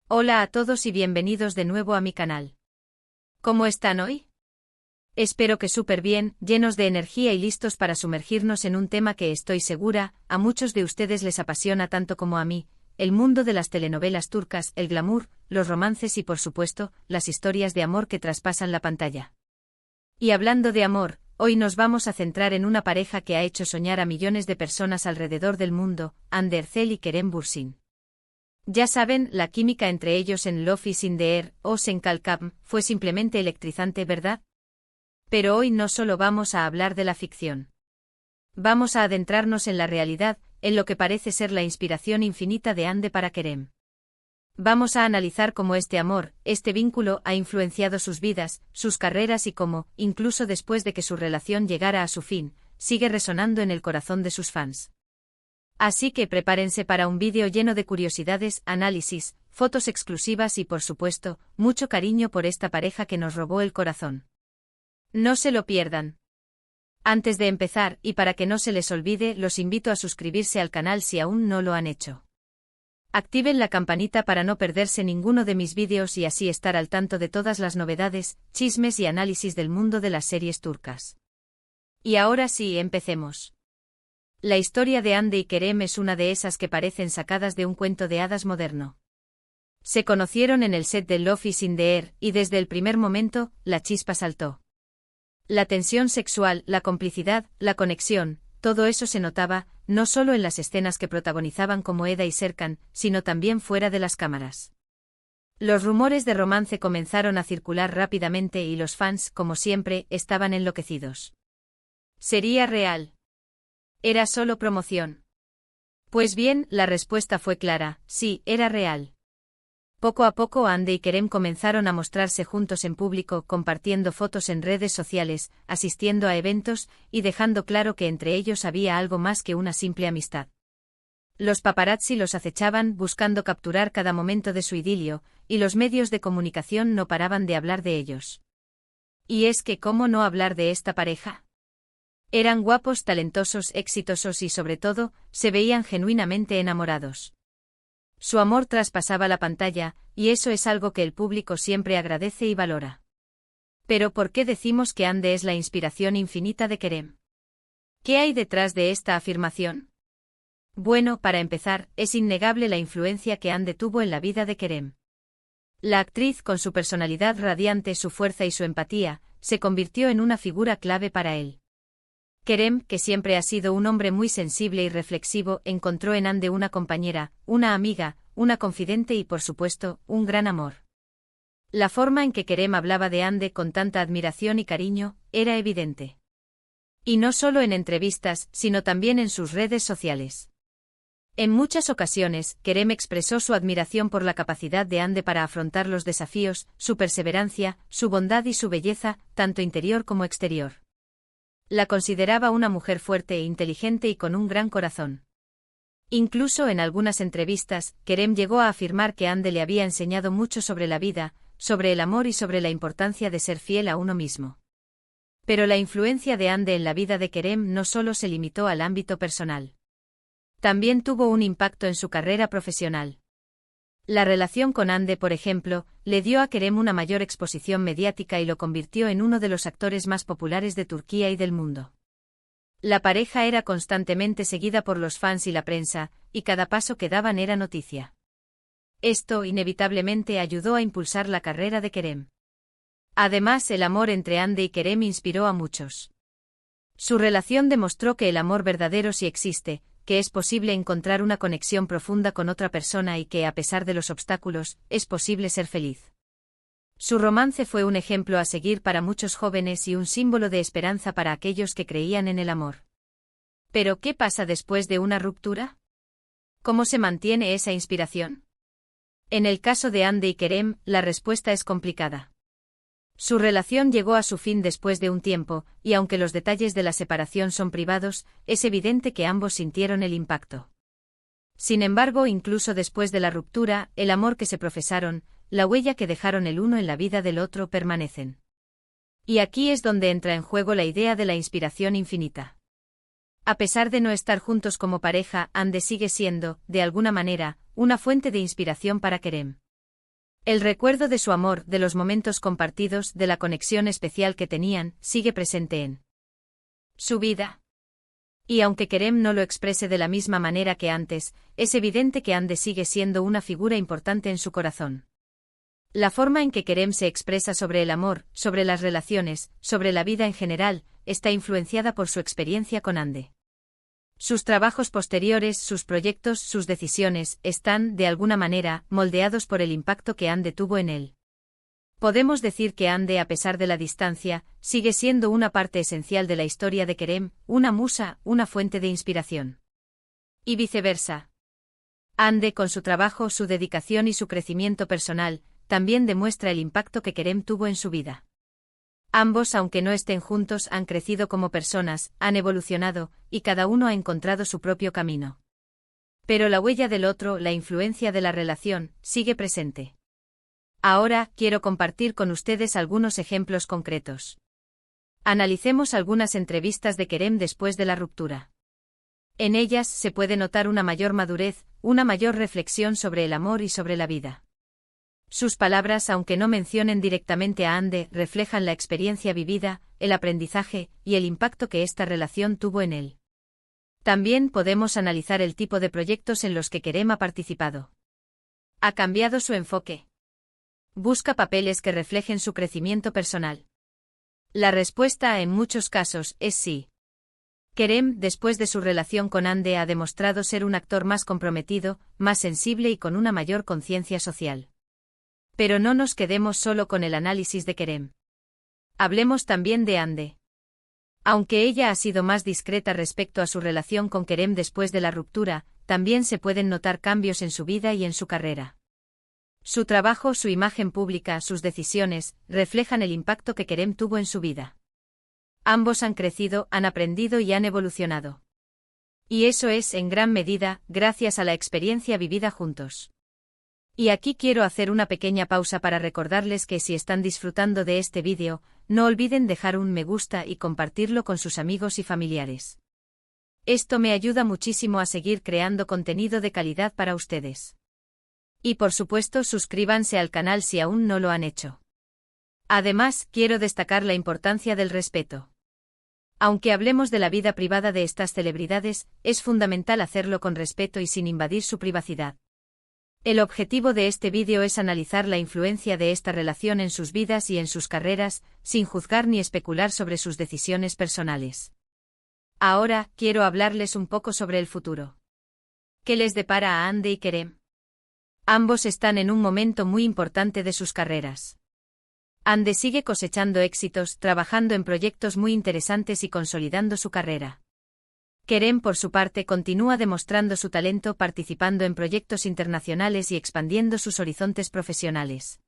Hola a todos y bienvenidos de nuevo a mi canal. ¿Cómo están hoy? Espero que súper bien, llenos de energía y listos para sumergirnos en un tema que estoy segura, a muchos de ustedes les apasiona tanto como a mí, el mundo de las telenovelas turcas, el glamour, los romances y por supuesto, las historias de amor que traspasan la pantalla. Y hablando de amor, hoy nos vamos a centrar en una pareja que ha hecho soñar a millones de personas alrededor del mundo, Hande Erçel y Kerem Bürsin. Ya saben, la química entre ellos en Love is in the Air o Sen Kalkam fue simplemente electrizante, ¿verdad? Pero hoy no solo vamos a hablar de la ficción. Vamos a adentrarnos en la realidad, en lo que parece ser la inspiración infinita de Hande para Kerem. Vamos a analizar cómo este amor, este vínculo ha influenciado sus vidas, sus carreras y cómo, incluso después de que su relación llegara a su fin, sigue resonando en el corazón de sus fans. Así que prepárense para un vídeo lleno de curiosidades, análisis, fotos exclusivas y por supuesto, mucho cariño por esta pareja que nos robó el corazón. No se lo pierdan. Antes de empezar, y para que no se les olvide, los invito a suscribirse al canal si aún no lo han hecho. Activen la campanita para no perderse ninguno de mis vídeos y así estar al tanto de todas las novedades, chismes y análisis del mundo de las series turcas. Y ahora sí, empecemos. La historia de Hande y Kerem es una de esas que parecen sacadas de un cuento de hadas moderno. Se conocieron en el set de Love is in the Air y desde el primer momento, la chispa saltó. La tensión sexual, la complicidad, la conexión, todo eso se notaba, no solo en las escenas que protagonizaban como Eda y Serkan, sino también fuera de las cámaras. Los rumores de romance comenzaron a circular rápidamente y los fans, como siempre, estaban enloquecidos. ¿Sería real? ¿Era solo promoción? Pues bien, la respuesta fue clara, sí, era real. Poco a poco Hande y Kerem comenzaron a mostrarse juntos en público, compartiendo fotos en redes sociales, asistiendo a eventos, y dejando claro que entre ellos había algo más que una simple amistad. Los paparazzi los acechaban, buscando capturar cada momento de su idilio, y los medios de comunicación no paraban de hablar de ellos. Y es que ¿cómo no hablar de esta pareja? Eran guapos, talentosos, exitosos y sobre todo, se veían genuinamente enamorados. Su amor traspasaba la pantalla, y eso es algo que el público siempre agradece y valora. Pero ¿por qué decimos que Hande es la inspiración infinita de Kerem? ¿Qué hay detrás de esta afirmación? Bueno, para empezar, es innegable la influencia que Hande tuvo en la vida de Kerem. La actriz, con su personalidad radiante, su fuerza y su empatía, se convirtió en una figura clave para él. Kerem, que siempre ha sido un hombre muy sensible y reflexivo, encontró en Hande una compañera, una amiga, una confidente y por supuesto, un gran amor. La forma en que Kerem hablaba de Hande con tanta admiración y cariño, era evidente. Y no solo en entrevistas, sino también en sus redes sociales. En muchas ocasiones, Kerem expresó su admiración por la capacidad de Hande para afrontar los desafíos, su perseverancia, su bondad y su belleza, tanto interior como exterior. La consideraba una mujer fuerte e inteligente y con un gran corazón. Incluso en algunas entrevistas, Kerem llegó a afirmar que Hande le había enseñado mucho sobre la vida, sobre el amor y sobre la importancia de ser fiel a uno mismo. Pero la influencia de Hande en la vida de Kerem no solo se limitó al ámbito personal. También tuvo un impacto en su carrera profesional. La relación con Hande, por ejemplo, le dio a Kerem una mayor exposición mediática y lo convirtió en uno de los actores más populares de Turquía y del mundo. La pareja era constantemente seguida por los fans y la prensa, y cada paso que daban era noticia. Esto inevitablemente ayudó a impulsar la carrera de Kerem. Además, el amor entre Hande y Kerem inspiró a muchos. Su relación demostró que el amor verdadero sí existe, que es posible encontrar una conexión profunda con otra persona y que, a pesar de los obstáculos, es posible ser feliz. Su romance fue un ejemplo a seguir para muchos jóvenes y un símbolo de esperanza para aquellos que creían en el amor. ¿Pero qué pasa después de una ruptura? ¿Cómo se mantiene esa inspiración? En el caso de Hande y Kerem, la respuesta es complicada. Su relación llegó a su fin después de un tiempo, y aunque los detalles de la separación son privados, es evidente que ambos sintieron el impacto. Sin embargo, incluso después de la ruptura, el amor que se profesaron, la huella que dejaron el uno en la vida del otro permanecen. Y aquí es donde entra en juego la idea de la inspiración infinita. A pesar de no estar juntos como pareja, Hande sigue siendo, de alguna manera, una fuente de inspiración para Kerem. El recuerdo de su amor, de los momentos compartidos, de la conexión especial que tenían, sigue presente en su vida. Y aunque Kerem no lo exprese de la misma manera que antes, es evidente que Hande sigue siendo una figura importante en su corazón. La forma en que Kerem se expresa sobre el amor, sobre las relaciones, sobre la vida en general, está influenciada por su experiencia con Hande. Sus trabajos posteriores, sus proyectos, sus decisiones, están, de alguna manera, moldeados por el impacto que Hande tuvo en él. Podemos decir que Hande, a pesar de la distancia, sigue siendo una parte esencial de la historia de Kerem, una musa, una fuente de inspiración. Y viceversa. Hande, con su trabajo, su dedicación y su crecimiento personal, también demuestra el impacto que Kerem tuvo en su vida. Ambos, aunque no estén juntos, han crecido como personas, han evolucionado, y cada uno ha encontrado su propio camino. Pero la huella del otro, la influencia de la relación, sigue presente. Ahora, quiero compartir con ustedes algunos ejemplos concretos. Analicemos algunas entrevistas de Kerem después de la ruptura. En ellas se puede notar una mayor madurez, una mayor reflexión sobre el amor y sobre la vida. Sus palabras, aunque no mencionen directamente a Hande, reflejan la experiencia vivida, el aprendizaje y el impacto que esta relación tuvo en él. También podemos analizar el tipo de proyectos en los que Kerem ha participado. ¿Ha cambiado su enfoque? ¿Busca papeles que reflejen su crecimiento personal? La respuesta, en muchos casos, es sí. Kerem, después de su relación con Hande, ha demostrado ser un actor más comprometido, más sensible y con una mayor conciencia social. Pero no nos quedemos solo con el análisis de Kerem. Hablemos también de Hande. Aunque ella ha sido más discreta respecto a su relación con Kerem después de la ruptura, también se pueden notar cambios en su vida y en su carrera. Su trabajo, su imagen pública, sus decisiones, reflejan el impacto que Kerem tuvo en su vida. Ambos han crecido, han aprendido y han evolucionado. Y eso es, en gran medida, gracias a la experiencia vivida juntos. Y aquí quiero hacer una pequeña pausa para recordarles que si están disfrutando de este vídeo, no olviden dejar un me gusta y compartirlo con sus amigos y familiares. Esto me ayuda muchísimo a seguir creando contenido de calidad para ustedes. Y por supuesto, suscríbanse al canal si aún no lo han hecho. Además, quiero destacar la importancia del respeto. Aunque hablemos de la vida privada de estas celebridades, es fundamental hacerlo con respeto y sin invadir su privacidad. El objetivo de este vídeo es analizar la influencia de esta relación en sus vidas y en sus carreras, sin juzgar ni especular sobre sus decisiones personales. Ahora, quiero hablarles un poco sobre el futuro. ¿Qué les depara a Hande y Kerem? Ambos están en un momento muy importante de sus carreras. Hande sigue cosechando éxitos, trabajando en proyectos muy interesantes y consolidando su carrera. Kerem, por su parte, continúa demostrando su talento participando en proyectos internacionales y expandiendo sus horizontes profesionales.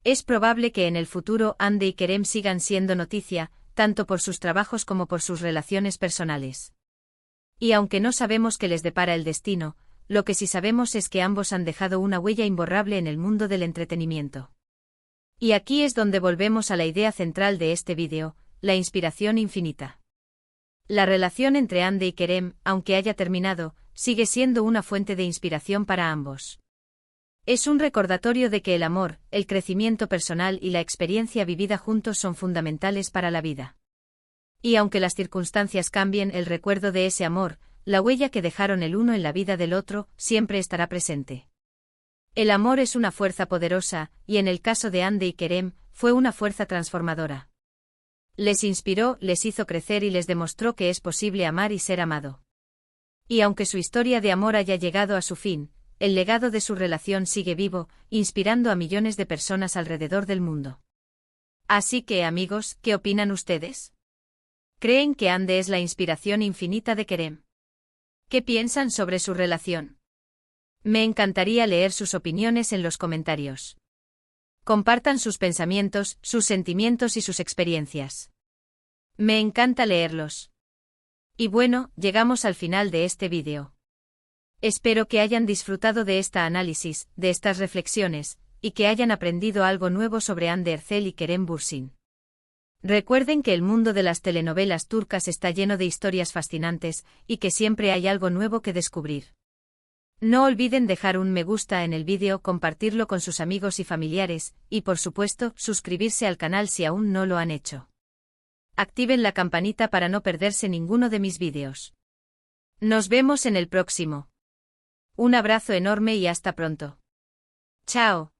Es probable que en el futuro Hande y Kerem sigan siendo noticia, tanto por sus trabajos como por sus relaciones personales. Y aunque no sabemos qué les depara el destino, lo que sí sabemos es que ambos han dejado una huella imborrable en el mundo del entretenimiento. Y aquí es donde volvemos a la idea central de este vídeo, la inspiración infinita. La relación entre Hande y Kerem, aunque haya terminado, sigue siendo una fuente de inspiración para ambos. Es un recordatorio de que el amor, el crecimiento personal y la experiencia vivida juntos son fundamentales para la vida. Y aunque las circunstancias cambien, el recuerdo de ese amor, la huella que dejaron el uno en la vida del otro, siempre estará presente. El amor es una fuerza poderosa, y en el caso de Hande y Kerem, fue una fuerza transformadora. Les inspiró, les hizo crecer y les demostró que es posible amar y ser amado. Y aunque su historia de amor haya llegado a su fin, el legado de su relación sigue vivo, inspirando a millones de personas alrededor del mundo. Así que, amigos, ¿qué opinan ustedes? ¿Creen que Hande es la inspiración infinita de Kerem? ¿Qué piensan sobre su relación? Me encantaría leer sus opiniones en los comentarios. Compartan sus pensamientos, sus sentimientos y sus experiencias. Me encanta leerlos. Y bueno, llegamos al final de este vídeo. Espero que hayan disfrutado de este análisis, de estas reflexiones, y que hayan aprendido algo nuevo sobre Hande Erçel y Kerem Bürsin. Recuerden que el mundo de las telenovelas turcas está lleno de historias fascinantes, y que siempre hay algo nuevo que descubrir. No olviden dejar un me gusta en el vídeo, compartirlo con sus amigos y familiares, y por supuesto, suscribirse al canal si aún no lo han hecho. Activen la campanita para no perderse ninguno de mis vídeos. Nos vemos en el próximo. Un abrazo enorme y hasta pronto. Chao.